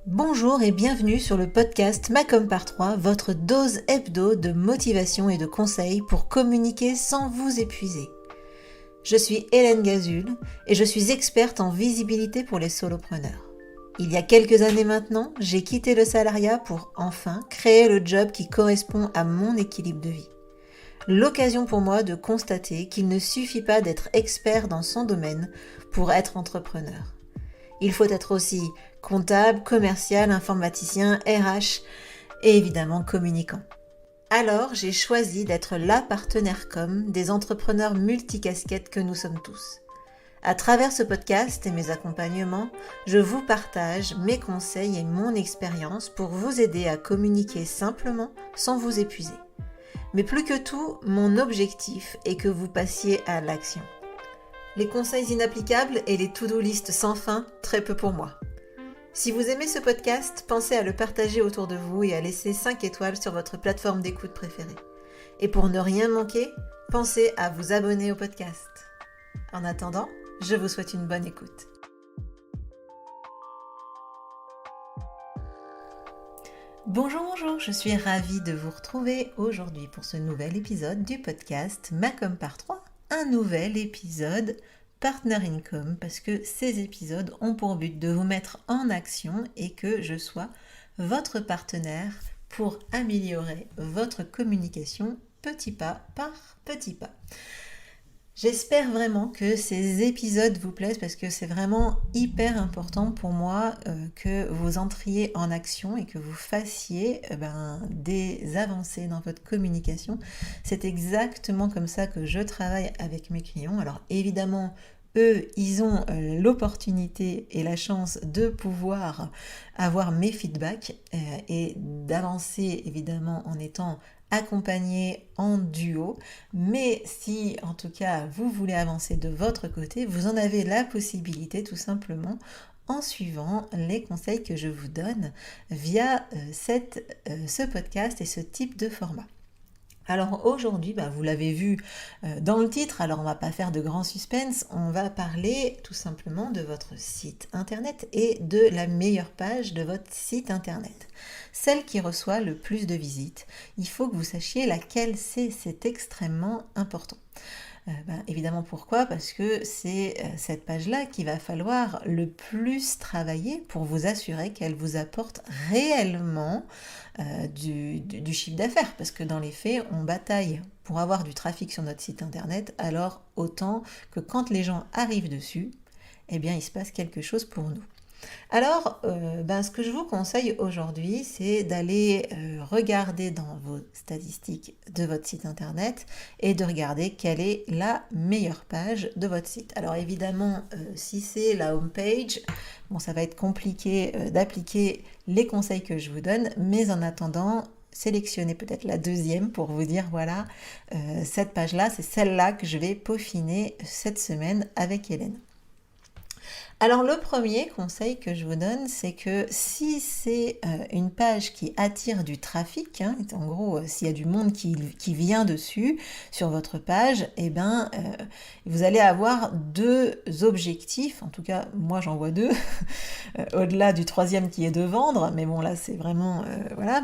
Bonjour et bienvenue sur le podcast Macom par 3, votre dose hebdo de motivation et de conseils pour communiquer sans vous épuiser. Je suis Hélène Gazul et je suis experte en visibilité pour les solopreneurs. Il y a quelques années maintenant, j'ai quitté le salariat pour enfin créer le job qui correspond à mon équilibre de vie. L'occasion pour moi de constater qu'il ne suffit pas d'être expert dans son domaine pour être entrepreneur. Il faut être aussi comptable, commercial, informaticien, RH et évidemment communicant. Alors, j'ai choisi d'être la partenaire com des entrepreneurs multicasquettes que nous sommes tous. À travers ce podcast et mes accompagnements, je vous partage mes conseils et mon expérience pour vous aider à communiquer simplement sans vous épuiser. Mais plus que tout, mon objectif est que vous passiez à l'action. Les conseils inapplicables et les to-do list sans fin, très peu pour moi. Si vous aimez ce podcast, pensez à le partager autour de vous et à laisser 5 étoiles sur votre plateforme d'écoute préférée. Et pour ne rien manquer, pensez à vous abonner au podcast. En attendant, je vous souhaite une bonne écoute. Bonjour, je suis ravie de vous retrouver aujourd'hui pour ce nouvel épisode du podcast Macom par 3. Un nouvel épisode Partner Income parce que ces épisodes ont pour but de vous mettre en action et que je sois votre partenaire pour améliorer votre communication petit pas par petit pas. J'espère vraiment que ces épisodes vous plaisent parce que c'est vraiment hyper important pour moi que vous entriez en action et que vous fassiez des avancées dans votre communication. C'est exactement comme ça que je travaille avec mes clients. Alors évidemment, eux, ils ont l'opportunité et la chance de pouvoir avoir mes feedbacks et d'avancer évidemment en étant accompagné en duo, mais si en tout cas vous voulez avancer de votre côté, vous en avez la possibilité tout simplement en suivant les conseils que je vous donne via ce podcast et ce type de format. Alors aujourd'hui, vous l'avez vu dans le titre, alors on va pas faire de grand suspense, on va parler tout simplement de votre site internet et de la meilleure page de votre site internet. Celle qui reçoit le plus de visites. Il faut que vous sachiez laquelle c'est extrêmement important. Évidemment, pourquoi ? Parce que c'est cette page-là qu'il va falloir le plus travailler pour vous assurer qu'elle vous apporte réellement du chiffre d'affaires. Parce que dans les faits, on bataille pour avoir du trafic sur notre site internet, alors autant que quand les gens arrivent dessus, eh bien, il se passe quelque chose pour nous. Alors, ce que je vous conseille aujourd'hui, c'est d'aller regarder dans vos statistiques de votre site internet et de regarder quelle est la meilleure page de votre site. Alors évidemment, si c'est la home page, ça va être compliqué d'appliquer les conseils que je vous donne, mais en attendant, sélectionnez peut-être la deuxième pour vous dire voilà, cette page-là, c'est celle-là que je vais peaufiner cette semaine avec Hélène. Alors le premier conseil que je vous donne, c'est que si c'est une page qui attire du trafic, en gros s'il y a du monde qui vient dessus sur votre page, vous allez avoir deux objectifs, en tout cas moi j'en vois deux, au-delà du troisième qui est de vendre, mais bon là c'est vraiment,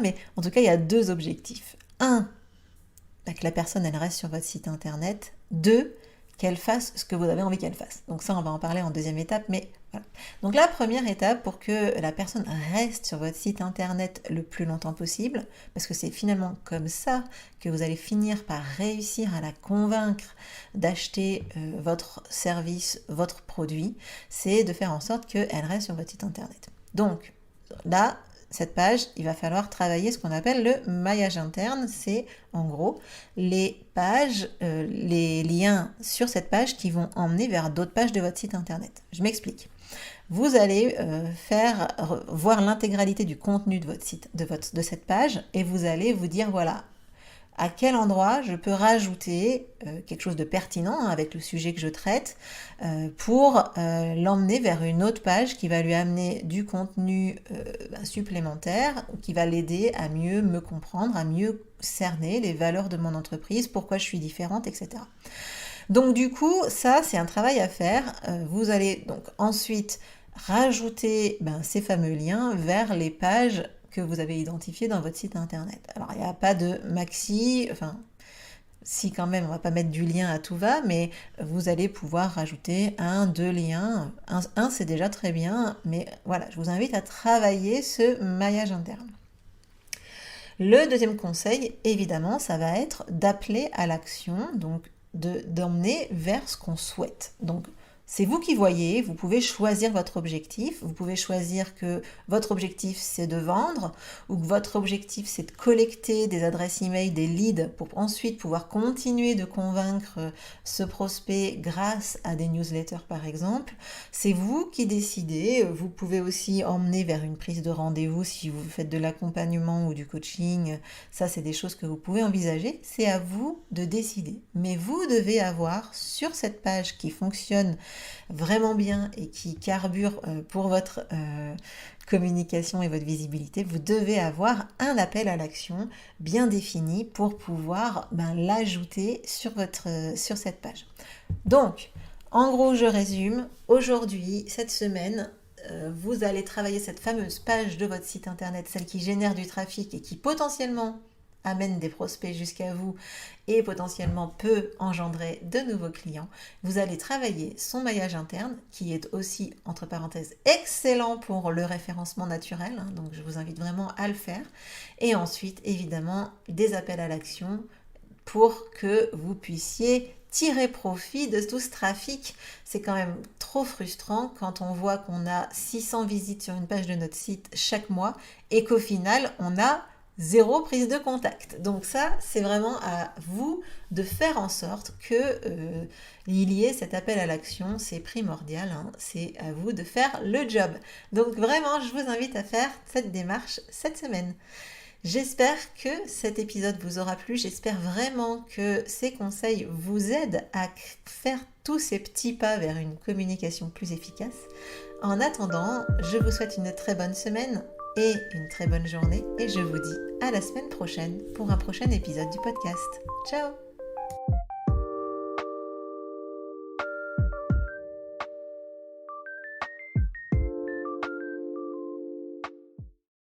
mais en tout cas il y a deux objectifs. Un, que la personne elle reste sur votre site internet. Deux, qu'elle fasse ce que vous avez envie qu'elle fasse. Donc ça, on va en parler en deuxième étape, mais voilà. Donc la première étape pour que la personne reste sur votre site internet le plus longtemps possible, parce que c'est finalement comme ça que vous allez finir par réussir à la convaincre d'acheter votre service, votre produit, c'est de faire en sorte qu'elle reste sur votre site internet. Donc là, cette page, il va falloir travailler ce qu'on appelle le maillage interne. C'est en gros les pages, les liens sur cette page qui vont emmener vers d'autres pages de votre site internet. Je m'explique. Vous allez voir l'intégralité du contenu de votre site, de cette page, et vous allez vous dire voilà, à quel endroit je peux rajouter quelque chose de pertinent avec le sujet que je traite pour l'emmener vers une autre page qui va lui amener du contenu supplémentaire, qui va l'aider à mieux me comprendre, à mieux cerner les valeurs de mon entreprise, pourquoi je suis différente, etc. Donc du coup, ça c'est un travail à faire. Vous allez donc ensuite rajouter ces fameux liens vers les pages que vous avez identifiées dans votre site internet. Alors il n'y a pas de maxi, enfin si quand même, on va pas mettre du lien à tout va, mais vous allez pouvoir rajouter 1, 2 liens. Un c'est déjà très bien, mais voilà, je vous invite à travailler ce maillage interne. Le deuxième conseil, évidemment, ça va être d'appeler à l'action, donc d'emmener vers ce qu'on souhaite. Donc, c'est vous qui voyez, vous pouvez choisir votre objectif, vous pouvez choisir que votre objectif c'est de vendre ou que votre objectif c'est de collecter des adresses email, des leads pour ensuite pouvoir continuer de convaincre ce prospect grâce à des newsletters par exemple. C'est vous qui décidez, vous pouvez aussi emmener vers une prise de rendez-vous si vous faites de l'accompagnement ou du coaching, ça c'est des choses que vous pouvez envisager, c'est à vous de décider. Mais vous devez avoir sur cette page qui fonctionne vraiment bien et qui carbure pour votre communication et votre visibilité, vous devez avoir un appel à l'action bien défini pour pouvoir l'ajouter sur cette page. Donc, en gros, je résume. Aujourd'hui, cette semaine, vous allez travailler cette fameuse page de votre site internet, celle qui génère du trafic et qui potentiellement amène des prospects jusqu'à vous et potentiellement peut engendrer de nouveaux clients. Vous allez travailler son maillage interne qui est aussi, entre parenthèses, excellent pour le référencement naturel, donc je vous invite vraiment à le faire. Et ensuite, évidemment, des appels à l'action pour que vous puissiez tirer profit de tout ce trafic. C'est quand même trop frustrant quand on voit qu'on a 600 visites sur une page de notre site chaque mois et qu'au final, on a 0 prise de contact. Donc ça, c'est vraiment à vous de faire en sorte que il y ait cet appel à l'action. C'est primordial, c'est à vous de faire le job. Donc vraiment, je vous invite à faire cette démarche cette semaine. J'espère que cet épisode vous aura plu. J'espère vraiment que ces conseils vous aident à faire tous ces petits pas vers une communication plus efficace. En attendant, je vous souhaite une très bonne semaine et une très bonne journée et je vous dis à la semaine prochaine pour un prochain épisode du podcast. Ciao!